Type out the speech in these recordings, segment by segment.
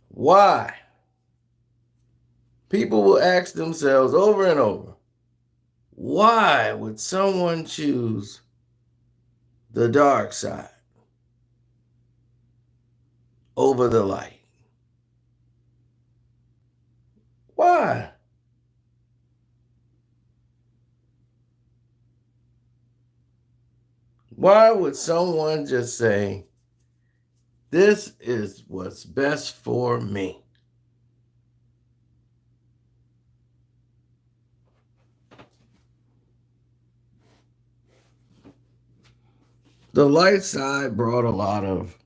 Why? People will ask themselves over and over, why would someone choose the dark side over the light? Why? Why would someone just say, this is what's best for me? The light side brought a lot of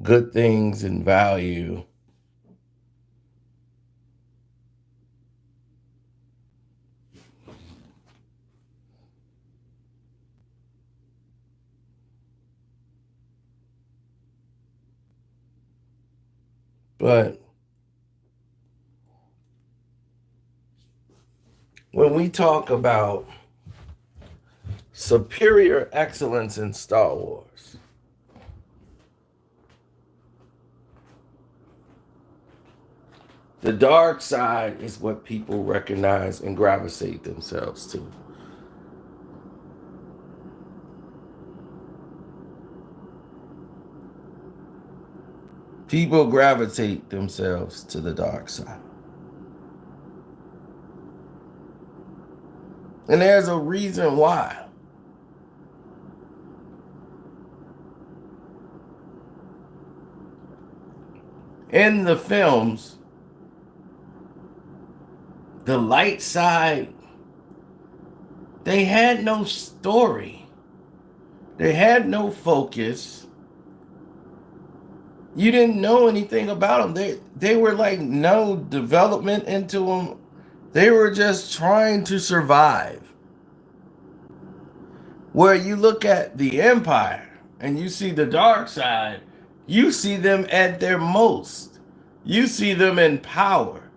good things and value. But when we talk about superior excellence in Star Wars, the dark side is what people recognize and gravitate themselves to. People gravitate themselves to the dark side. And there's a reason why. In the films, the light side, they had no story. They had no focus. You didn't know anything about them. They were like no development into them. They were just trying to survive. Where you look at the Empire and you see the dark side, you see them at their most. You see them in power.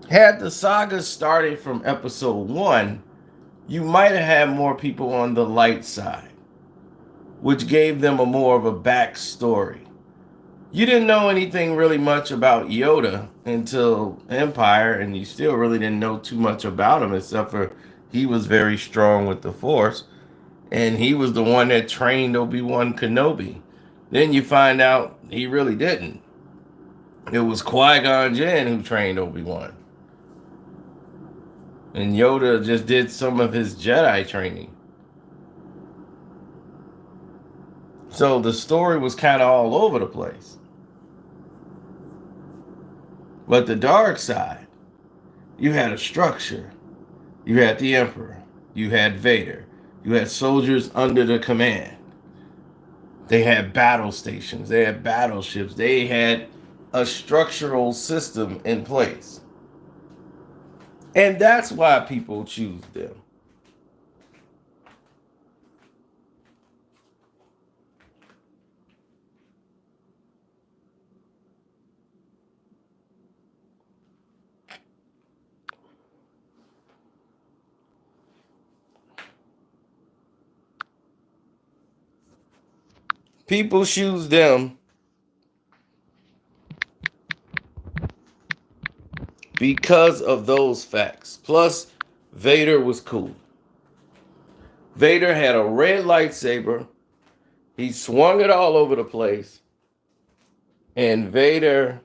Had the saga started from episode 1, you might have had more people on the light side, which gave them a more of a backstory. You didn't know anything really much about Yoda until Empire, and you still really didn't know too much about him, except for he was very strong with the Force, and he was the one that trained Obi-Wan Kenobi. Then you find out he really didn't. It was Qui-Gon Jinn who trained Obi-Wan. And Yoda just did some of his Jedi training. So the story was kind of all over the place. But the dark side, you had a structure. You had the Emperor. You had Vader. You had soldiers under the command. They had battle stations. They had battleships. They had a structural system in place. And that's why people choose them. People choose them because of those facts. Plus, Vader was cool. Vader had a red lightsaber. He swung it all over the place. And Vader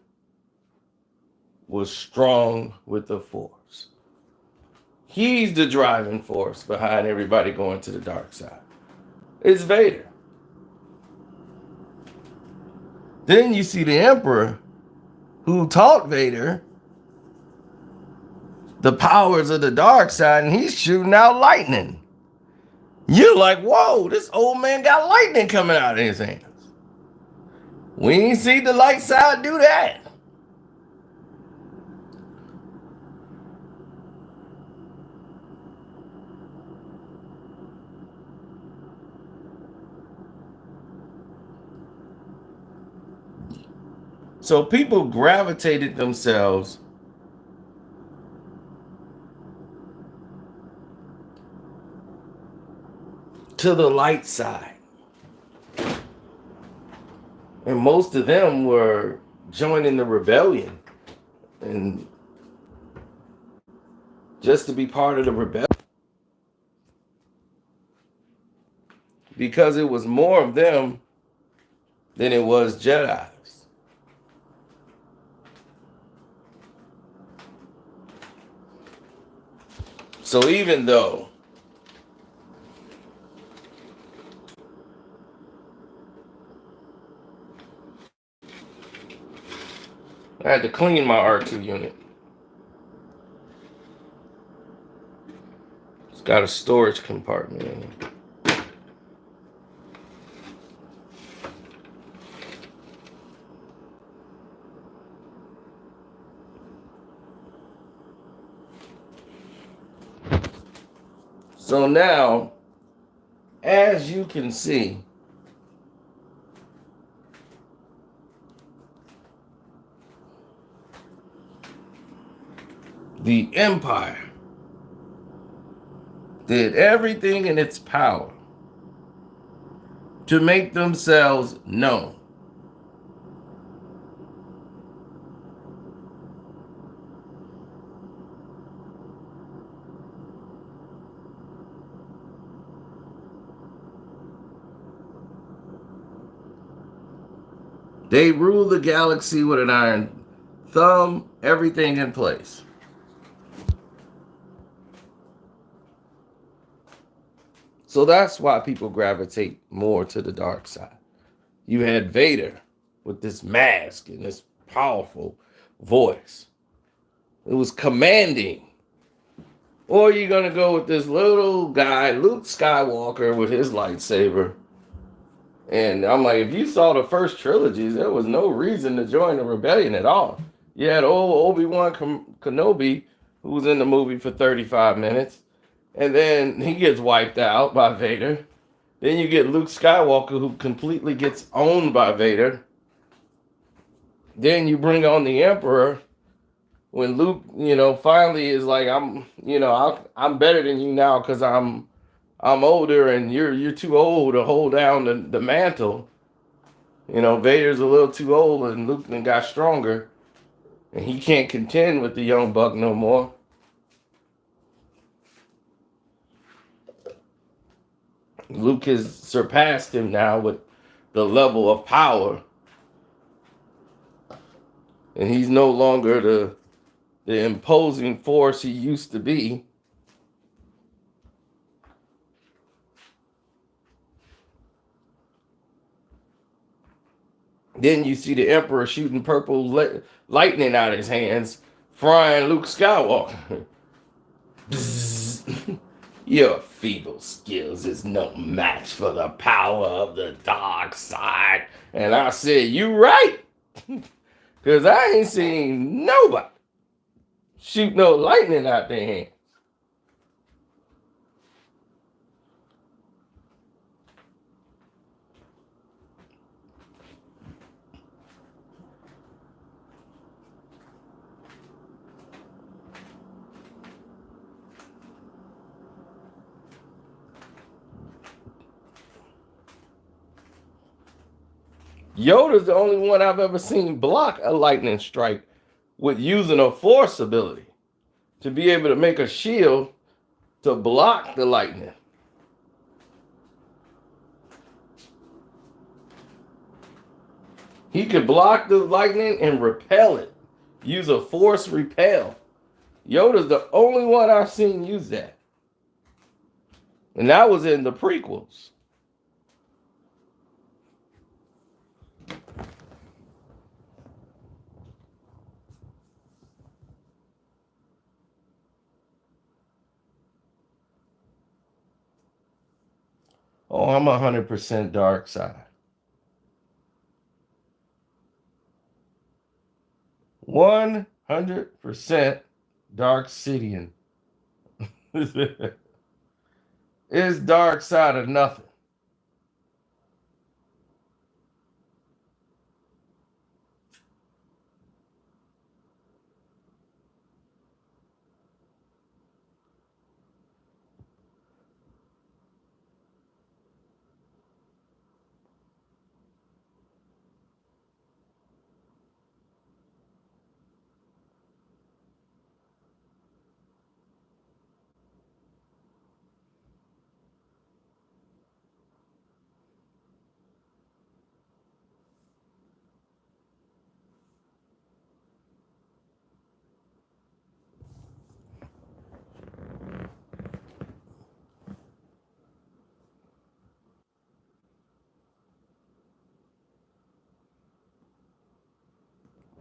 was strong with the Force. He's the driving force behind everybody going to the dark side. It's Vader. Then you see the Emperor, who taught Vader the powers of the dark side, and he's shooting out lightning. You're like, whoa, this old man got lightning coming out of his hands. We ain't see the light side do that. So people gravitated themselves to the light side. And most of them were joining the rebellion and just to be part of the rebellion. Because it was more of them than it was Jedi's. So even though I had to clean my R2 unit, it's got a storage compartment in it. So now, as you can see, the Empire did everything in its power to make themselves known. They rule the galaxy with an iron thumb, everything in place. So that's why people gravitate more to the dark side. You had Vader with this mask and this powerful voice. It was commanding. Or you're going to go with this little guy, Luke Skywalker, with his lightsaber. And I'm like, if you saw the first trilogies, there was no reason to join the rebellion at all. You had old Obi-Wan Kenobi, who was in the movie for 35 minutes. And then he gets wiped out by Vader. Then you get Luke Skywalker, who completely gets owned by Vader. Then you bring on the Emperor. When Luke, finally is like, I'm better than you now because I'm older and you're too old to hold down the mantle. Vader's a little too old and Luke then got stronger. And he can't contend with the young buck no more. Luke has surpassed him now with the level of power. And he's no longer the imposing force he used to be. Then you see the Emperor shooting purple lightning out of his hands, frying Luke Skywalker. Your feeble skills is no match for the power of the dark side. And I said, you right. Because I ain't seen nobody shoot no lightning out their hands. Yoda's the only one I've ever seen block a lightning strike with using a force ability to be able to make a shield to block the lightning. He could block the lightning and repel it. Use a force repel. Yoda's the only one I've seen use that. And that was in the prequels. Oh, I'm 100% dark side. 100% Dark Sidian. It's dark side of nothing.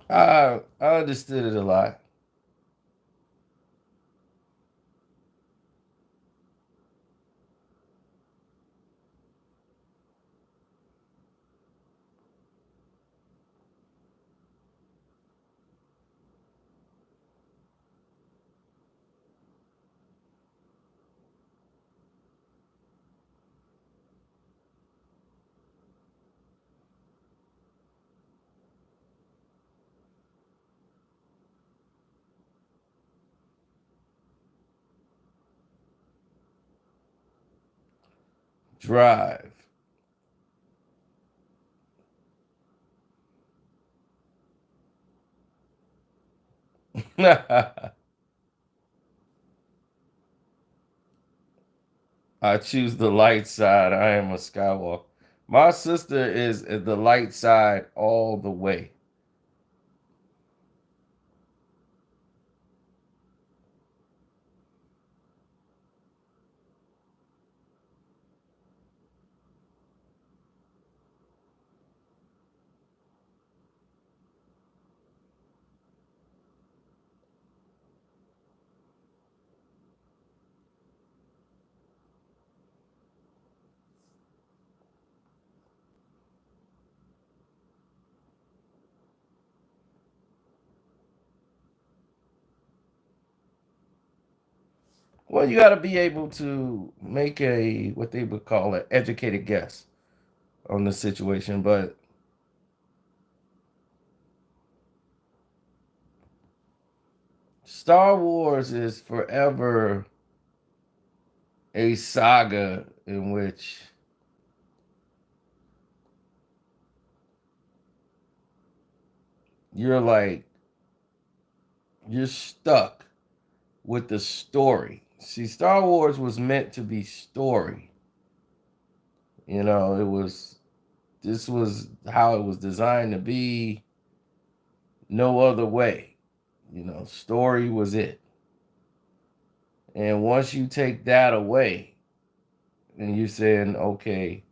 I understood it a lot. Drive. I choose the light side. I am a Skywalker. My sister is the light side all the way. Well, you got to be able to make a what they would call an educated guess on the situation. But Star Wars is forever a saga in which you're like you're stuck with the story. See, Star Wars was meant to be story. You know, it was this was how it was designed to be. No other way. You know, story was it. And once you take that away, and you're saying, okay,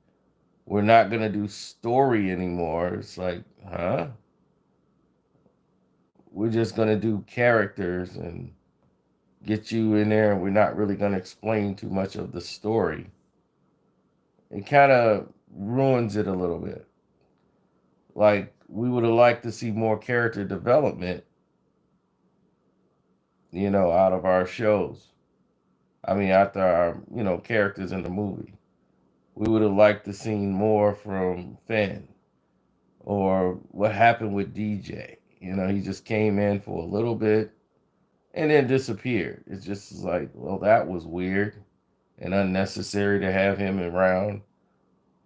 we're not gonna do story anymore. It's like, huh? We're just gonna do characters and get you in there, and we're not really gonna explain too much of the story. It kind of ruins it a little bit. Like we would have liked to see more character development, out of our shows. I mean, after our, characters in the movie, we would have liked to seen more from Finn or what happened with DJ. He just came in for a little bit and then disappeared. It's just like, well, that was weird and unnecessary to have him around.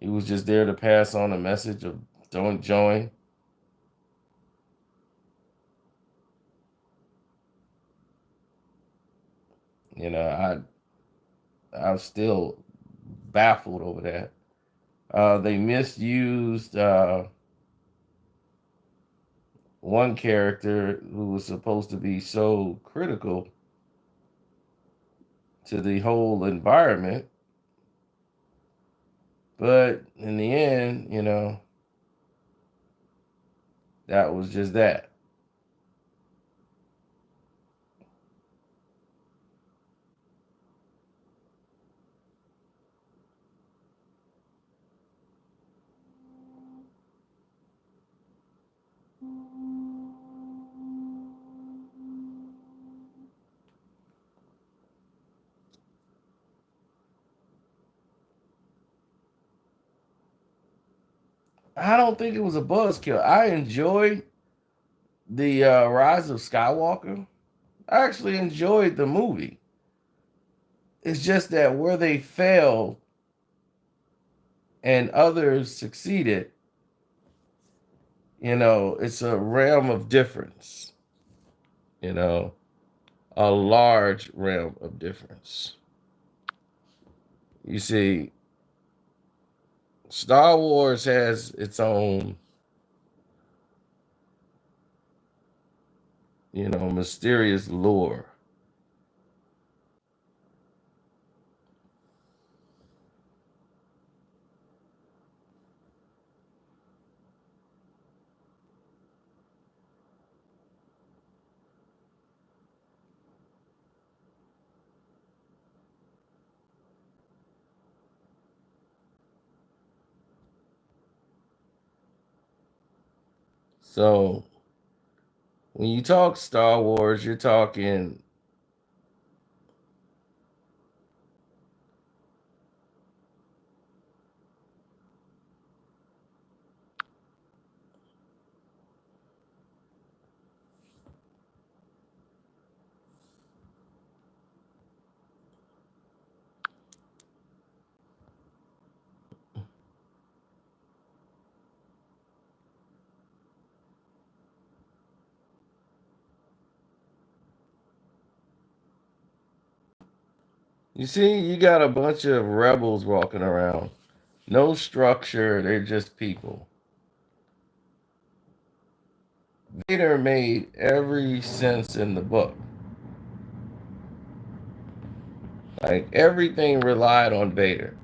He was just there to pass on a message of don't join. You know, I'm still baffled over that. They misused one character who was supposed to be so critical to the whole environment, but in the end, that was just that. I don't think it was a buzzkill. I enjoyed the Rise of Skywalker. I actually enjoyed the movie. It's just that where they failed and others succeeded, it's a realm of difference, you know, a large realm of difference. You see, Star Wars has its own, mysterious lure. So when you talk Star Wars, you're talking you see, you got a bunch of rebels walking around. No structure, they're just people. Vader made every sense in the book. Like everything relied on Vader.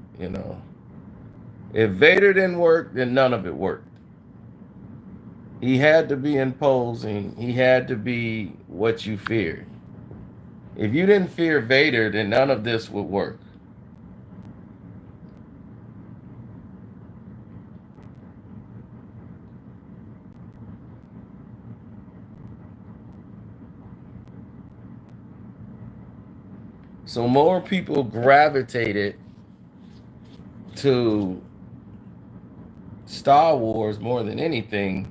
If Vader didn't work, then none of it worked. He had to be imposing, he had to be what you feared. If you didn't fear Vader, then none of this would work. So more people gravitated to Star Wars more than anything.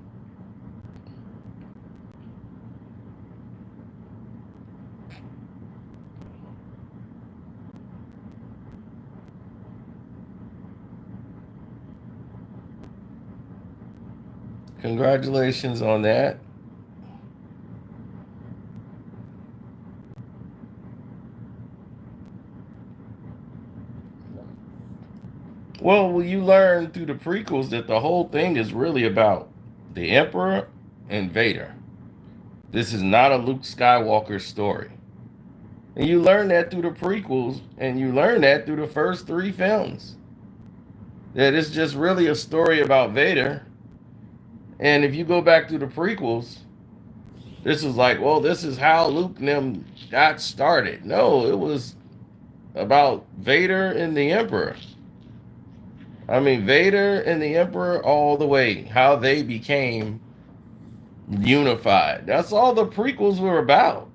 Congratulations on that. Well, you learn through the prequels that the whole thing is really about the Emperor and Vader. This is not a Luke Skywalker story. And you learn that through the prequels, and you learn that through the first three films. That it's just really a story about Vader. And if you go back to the prequels, this is like, well, this is how Luke and them got started. No, it was about Vader and the Emperor. I mean, Vader and the Emperor all the way, how they became unified. That's all the prequels were about.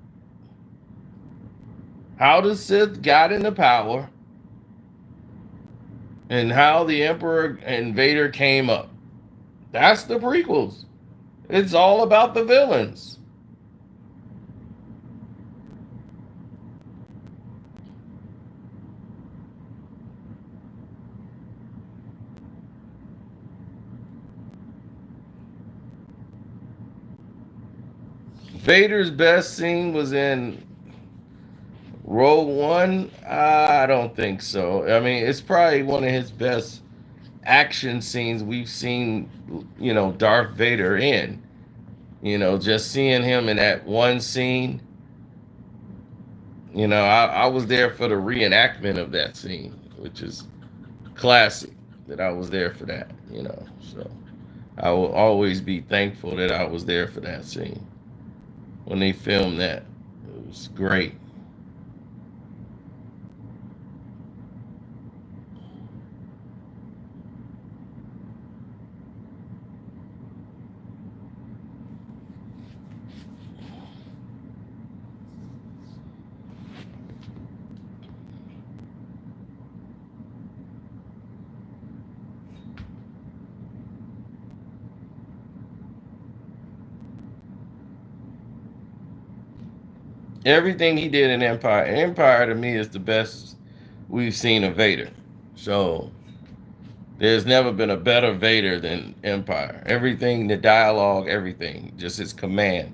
How the Sith got into power and how the Emperor and Vader came up. That's the prequels. It's all about the villains. Vader's best scene was in Rogue One. I don't think so. I mean, it's probably one of his best action scenes we've seen, Darth Vader in. Just seeing him in that one scene, I was there for the reenactment of that scene, which is classic that I was there for that. So I will always be thankful that I was there for that scene when they filmed that. It was great. Everything he did in Empire. Empire to me is the best we've seen of Vader. So there's never been a better Vader than Empire. Everything, the dialogue, everything, just his command.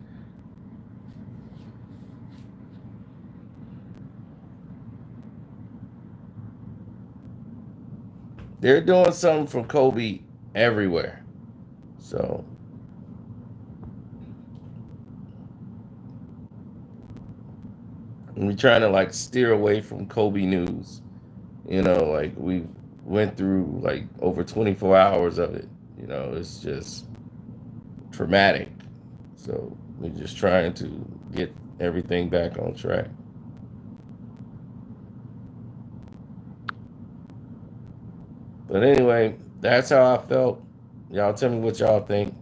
They're doing something for Kobe everywhere. So we're trying to like steer away from Kobe news. Like we went through like over 24 hours of it. It's just traumatic. So we're just trying to get everything back on track. But anyway, that's how I felt. Y'all tell me what y'all think.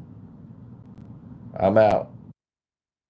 I'm out.